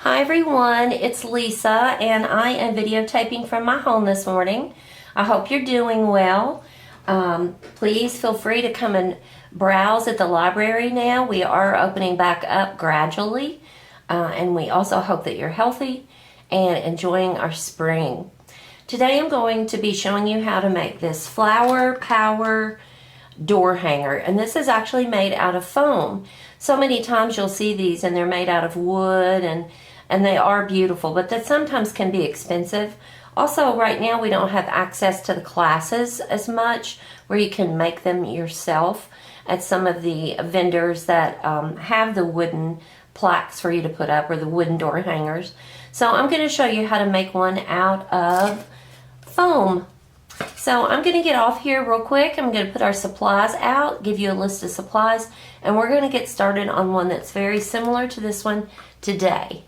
Hi everyone, it's Lisa and I am videotaping from my home this morning. I hope you're doing well. Please feel free to come and browse at the library now. We are opening back up gradually and we also hope that you're healthy and enjoying our spring. Today I'm going to be showing you how to make this flower power door hanger, and this is actually made out of foam. So many times you'll see these and they're made out of wood and they are beautiful, but that sometimes can be expensive. Also, right now we don't have access to the classes as much where you can make them yourself at some of the vendors that have the wooden plaques for you to put up, or the wooden door hangers. So I'm going to show you how to make one out of foam. So I'm going to get off here real quick. I'm going to put our supplies out, give you a list of supplies, and we're going to get started on one that's very similar to this one today.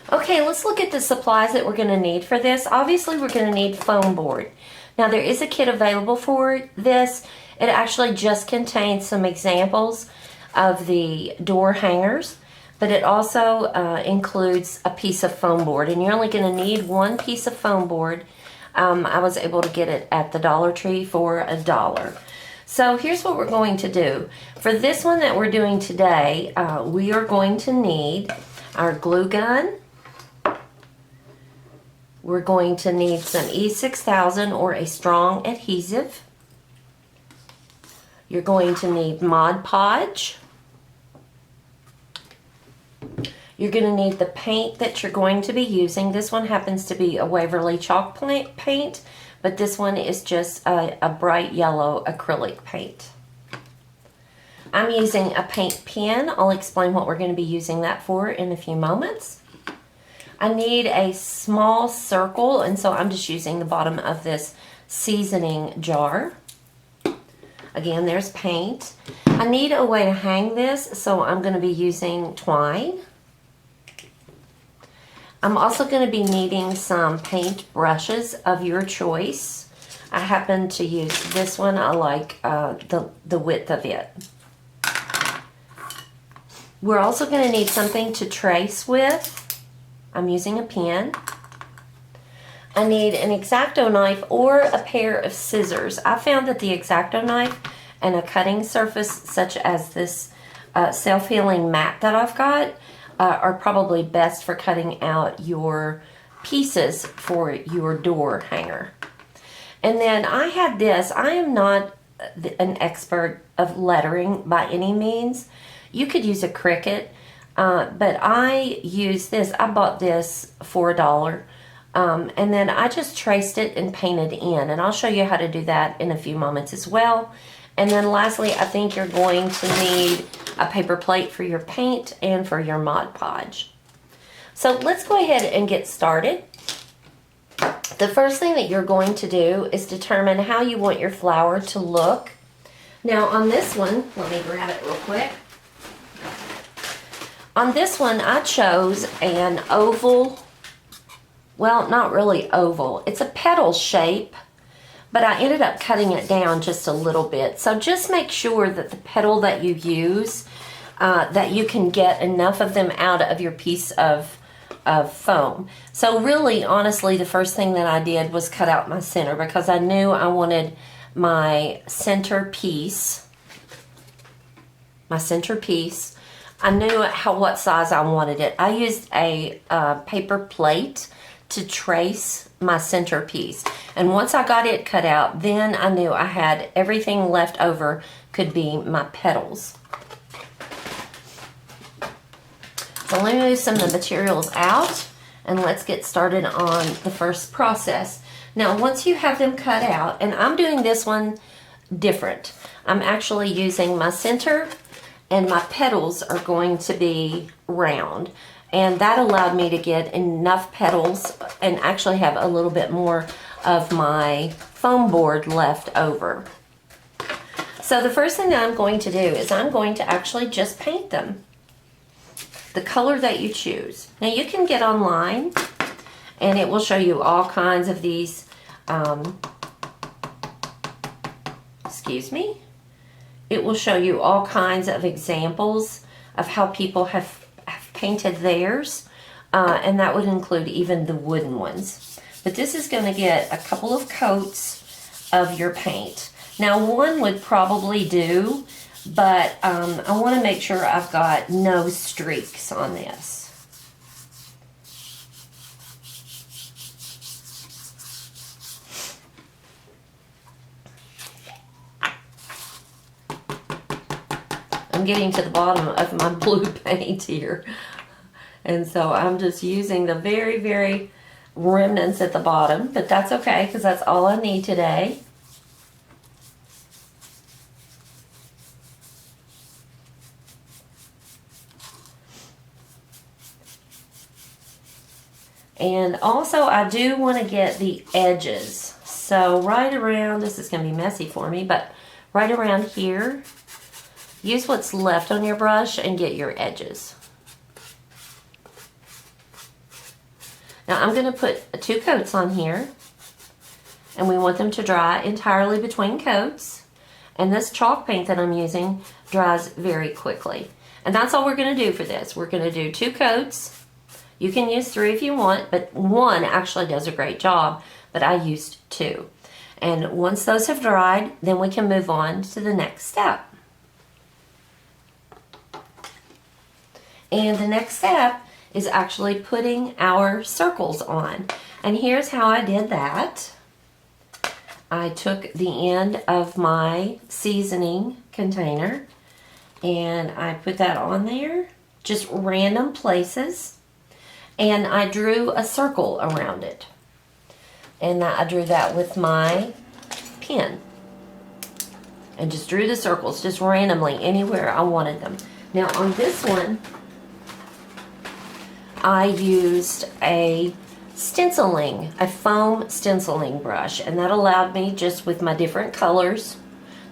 Okay, let's look at the supplies that we're going to need for this. Obviously, we're going to need foam board. Now, there is a kit available for this. It actually just contains some examples of the door hangers, but it also includes a piece of foam board, and you're only going to need one piece of foam board. I was able to get it at the Dollar Tree for $1. So here's what we're going to do. For this one that we're doing today, we are going to need our glue gun. We're going to need some E6000 or a strong adhesive. You're going to need Mod Podge. You're going to need the paint that you're going to be using. This one happens to be a Waverly chalk paint, but this one is just a bright yellow acrylic paint. I'm using a paint pen. I'll explain what we're going to be using that for in a few moments. I need a small circle, and so I'm just using the bottom of this seasoning jar. Again, there's paint. I need a way to hang this, so I'm going to be using twine. I'm also going to be needing some paint brushes of your choice. I happen to use this one. I like the width of it. We're also going to need something to trace with. I'm using a pen. I need an X-Acto knife or a pair of scissors. I found that the X-Acto knife and a cutting surface such as this self-healing mat that I've got are probably best for cutting out your pieces for your door hanger. And then I had this. I am not an expert of lettering by any means. You could use a Cricut, but I use this. I bought this for $1. And then I just traced it and painted in. And I'll show you how to do that in a few moments as well. And then lastly, I think you're going to need a paper plate for your paint and for your Mod Podge. So let's go ahead and get started. The first thing that you're going to do is determine how you want your flower to look. Now on this one, let me grab it real quick. On this one, I chose an oval, well, not really oval. It's a petal shape, but I ended up cutting it down just a little bit. So just make sure that the petal that you use, that you can get enough of them out of your piece of foam. So really, honestly, the first thing that I did was cut out my center because I knew I wanted my center piece. I knew what size I wanted it. I used a paper plate to trace my centerpiece. And once I got it cut out, then I knew I had everything left over could be my petals. So let me move some of the materials out and let's get started on the first process. Now, once you have them cut out, and I'm doing this one different. I'm actually using my center and my petals are going to be round. And that allowed me to get enough petals and actually have a little bit more of my foam board left over. So the first thing that I'm going to do is I'm going to actually just paint them the color that you choose. Now you can get online and it will show you all kinds of these, it will show you all kinds of examples of how people have painted theirs, and that would include even the wooden ones. But this is going to get a couple of coats of your paint. Now, one would probably do, but I want to make sure I've got no streaks on this. I'm getting to the bottom of my blue paint here. And so I'm just using the very, very remnants at the bottom, but that's okay because that's all I need today. And also I do want to get the edges. So right around, this is going to be messy for me, but right around here, use what's left on your brush and get your edges. Now I'm going to put 2 coats on here, and we want them to dry entirely between coats. And this chalk paint that I'm using dries very quickly. And that's all we're going to do for this. We're going to do 2 coats. You can use 3 if you want, but 1 actually does a great job, but I used 2. And once those have dried, then we can move on to the next step. And the next step is actually putting our circles on. And here's how I did that. I took the end of my seasoning container and I put that on there, just random places. And I drew a circle around it. And I drew that with my pen. And just drew the circles just randomly anywhere I wanted them. Now on this one, I used a foam stenciling brush. And that allowed me, just with my different colors,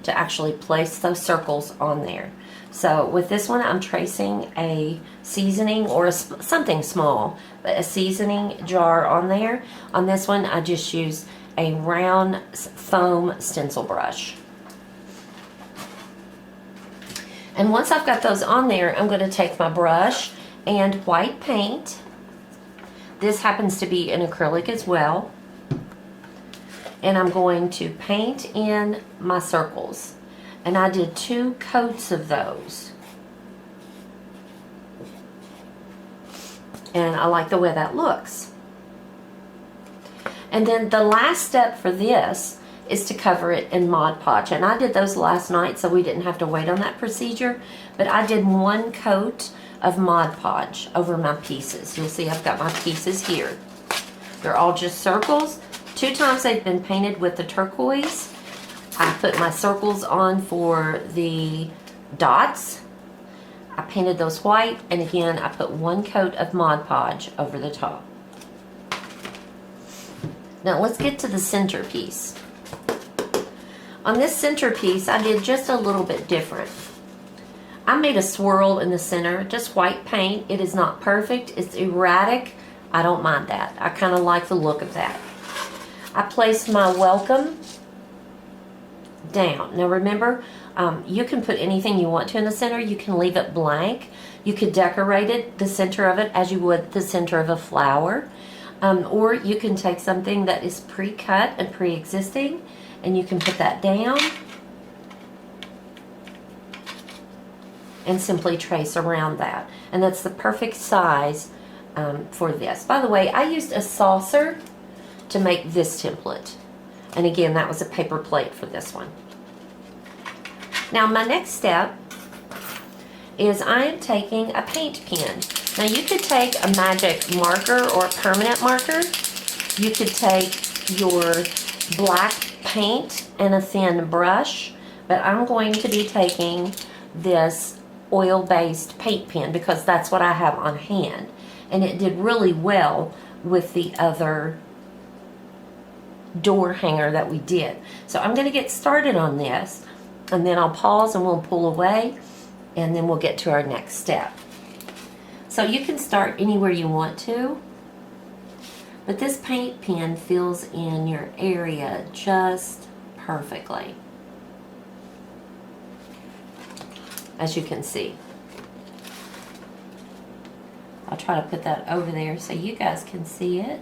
to actually place those circles on there. So with this one, I'm tracing a seasoning or something small, but a seasoning jar on there. On this one, I just use a round foam stencil brush. And once I've got those on there, I'm going to take my brush and white paint. This happens to be an acrylic as well. And I'm going to paint in my circles. And I did 2 coats of those. And I like the way that looks. And then the last step for this is to cover it in Mod Podge. And I did those last night, so we didn't have to wait on that procedure. But I did 1 coat of Mod Podge over my pieces. You'll see I've got my pieces here. They're all just circles. 2 times they've been painted with the turquoise. I put my circles on for the dots. I painted those white, and again, I put 1 coat of Mod Podge over the top. Now let's get to the centerpiece. On this centerpiece, I did just a little bit different. I made a swirl in the center, just white paint. It is not perfect, it's erratic. I don't mind that. I kind of like the look of that. I placed my welcome down. Now remember, you can put anything you want to in the center. You can leave it blank. You could decorate it, the center of it, as you would the center of a flower. Or you can take something that is pre-cut and pre-existing, and you can put that down and simply trace around that. And that's the perfect size for this. By the way, I used a saucer to make this template. And again, that was a paper plate for this one. Now my next step is I am taking a paint pen. Now you could take a magic marker or a permanent marker. You could take your black paint and a thin brush, but I'm going to be taking this oil-based paint pen because that's what I have on hand. And it did really well with the other door hanger that we did. So I'm going to get started on this, and then I'll pause and we'll pull away, and then we'll get to our next step. So you can start anywhere you want to, but this paint pen fills in your area just perfectly, as you can see. I'll try to put that over there so you guys can see it.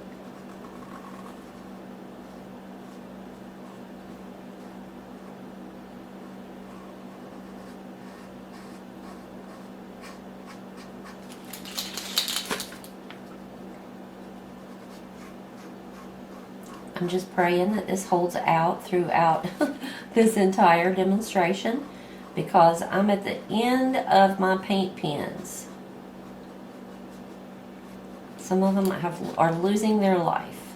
I'm just praying that this holds out throughout this entire demonstration, because I'm at the end of my paint pens. Some of them are losing their life.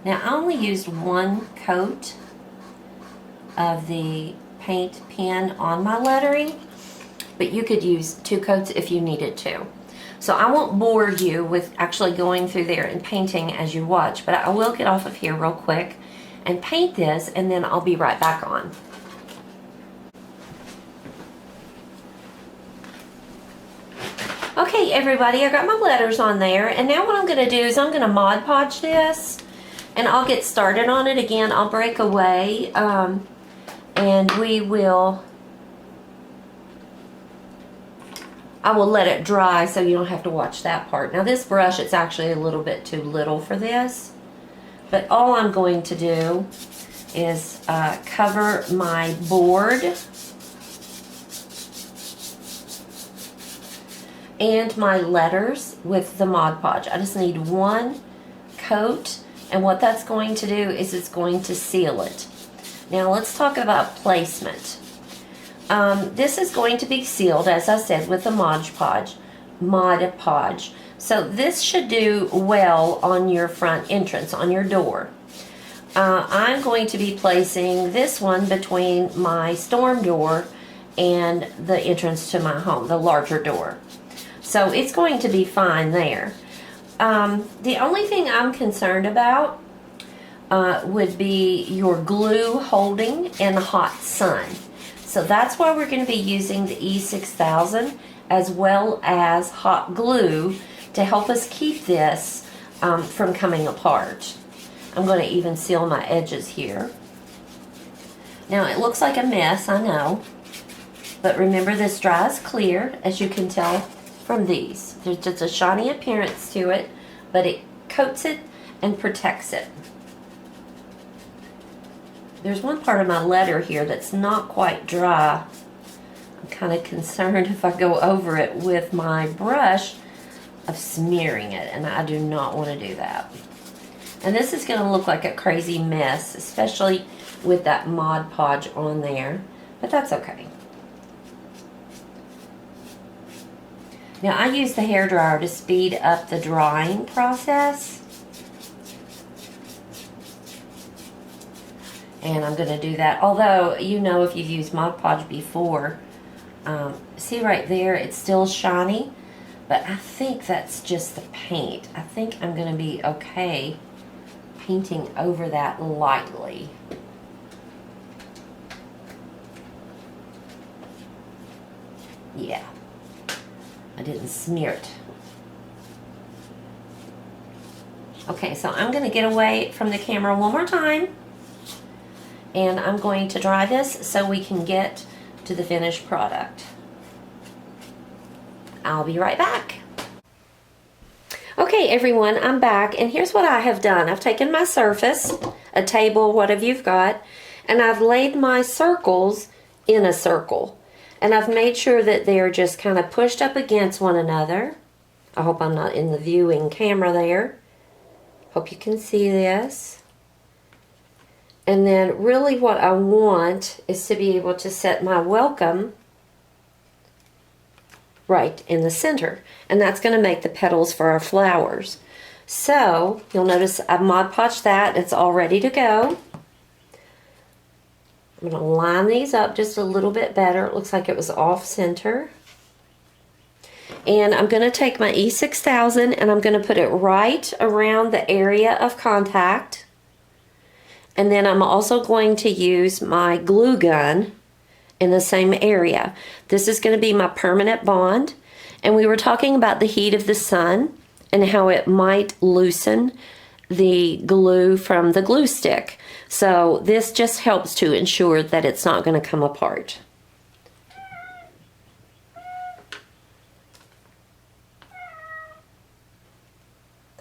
Now, I only used one coat of the paint pen on my lettering, but you could use 2 coats if you needed to. So I won't bore you with actually going through there and painting as you watch, but I will get off of here real quick and paint this, and then I'll be right back on. Okay, everybody, I got my letters on there, and now what I'm going to do is I'm going to Mod Podge this, and I'll get started on it again. I'll break away, and I will let it dry so you don't have to watch that part. Now this brush, it's actually a little bit too little for this, but all I'm going to do is cover my board and my letters with the Mod Podge. I just need 1 coat, and what that's going to do is it's going to seal it. Now let's talk about placement. This is going to be sealed, as I said, with the Mod Podge. So this should do well on your front entrance, on your door. I'm going to be placing this one between my storm door and the entrance to my home, the larger door. So it's going to be fine there. The only thing I'm concerned about would be your glue holding in the hot sun. So that's why we're going to be using the E6000 as well as hot glue to help us keep this from coming apart. I'm going to even seal my edges here. Now it looks like a mess, I know, but remember this dries clear, as you can tell from these. There's just a shiny appearance to it, but it coats it and protects it. There's one part of my letter here that's not quite dry. I'm kind of concerned if I go over it with my brush of smearing it, and I do not want to do that. And this is going to look like a crazy mess, especially with that Mod Podge on there, but that's okay. Now I use the hairdryer to speed up the drying process. And I'm going to do that. Although, you know, if you've used Mod Podge before, see right there, it's still shiny. But I think that's just the paint. I think I'm going to be okay painting over that lightly. Yeah. I didn't smear it. Okay, so I'm going to get away from the camera one more time. And I'm going to dry this so we can get to the finished product. I'll be right back. Okay, everyone, I'm back, and here's what I have done. I've taken my surface, a table, whatever you've got, and I've laid my circles in a circle. And I've made sure that they're just kind of pushed up against one another. I hope I'm not in the viewing camera there. Hope you can see this. And then really what I want is to be able to set my welcome right in the center. And that's going to make the petals for our flowers. So you'll notice I've Mod Podged that. It's all ready to go. I'm going to line these up just a little bit better. It looks like it was off center. And I'm going to take my E6000 and I'm going to put it right around the area of contact. And then I'm also going to use my glue gun in the same area. This is going to be my permanent bond. And we were talking about the heat of the sun and how it might loosen the glue from the glue stick. So this just helps to ensure that it's not going to come apart.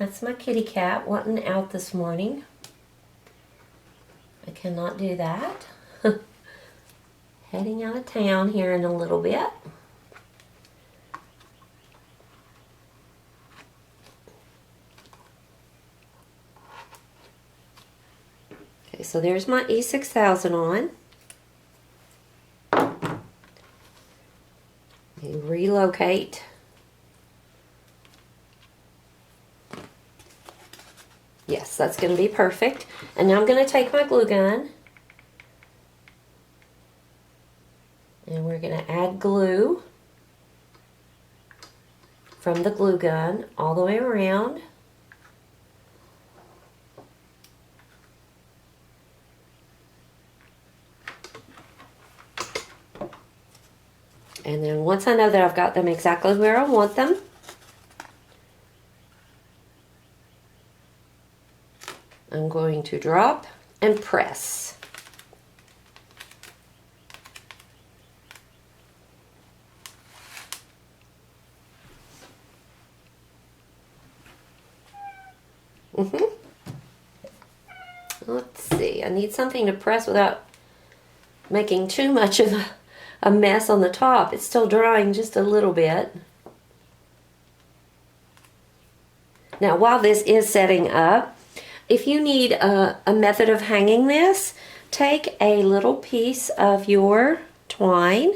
That's my kitty cat wanting out this morning. I cannot do that. Heading out of town here in a little bit. Okay, so there's my E6000 on. Relocate. Yes, that's going to be perfect. And now I'm going to take my glue gun. And we're going to add glue from the glue gun all the way around. And then once I know that I've got them exactly where I want them, I'm going to drop and press. Let's see, I need something to press without making too much of a mess on the top. It's still drying just a little bit. Now, while this is setting up, if you need a method of hanging this, take a little piece of your twine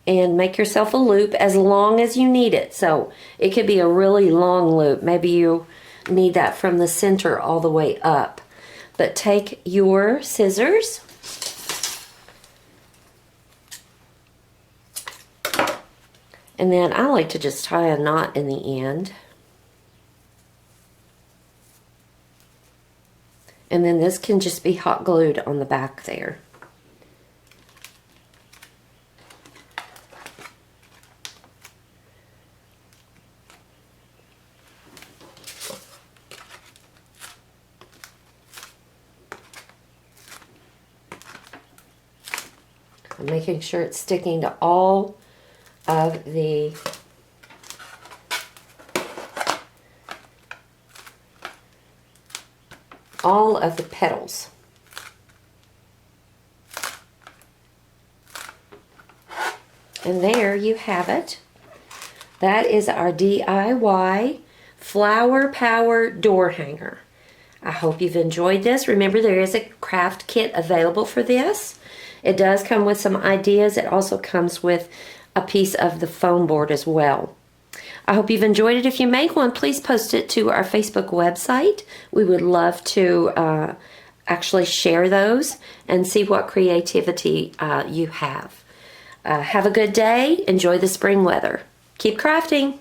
and make yourself a loop as long as you need it. So it could be a really long loop. Maybe you need that from the center all the way up. But take your scissors and then I like to just tie a knot in the end. And then this can just be hot glued on the back there. I'm making sure it's sticking to all of the petals. And there you have it. That is our DIY Flower Power door hanger. I hope you've enjoyed this. Remember, there is a craft kit available for this. It does come with some ideas. It also comes with a piece of the foam board as well. I hope you've enjoyed it. If you make one, please post it to our Facebook website. We would love to actually share those and see what creativity you have. Have a good day. Enjoy the spring weather. Keep crafting.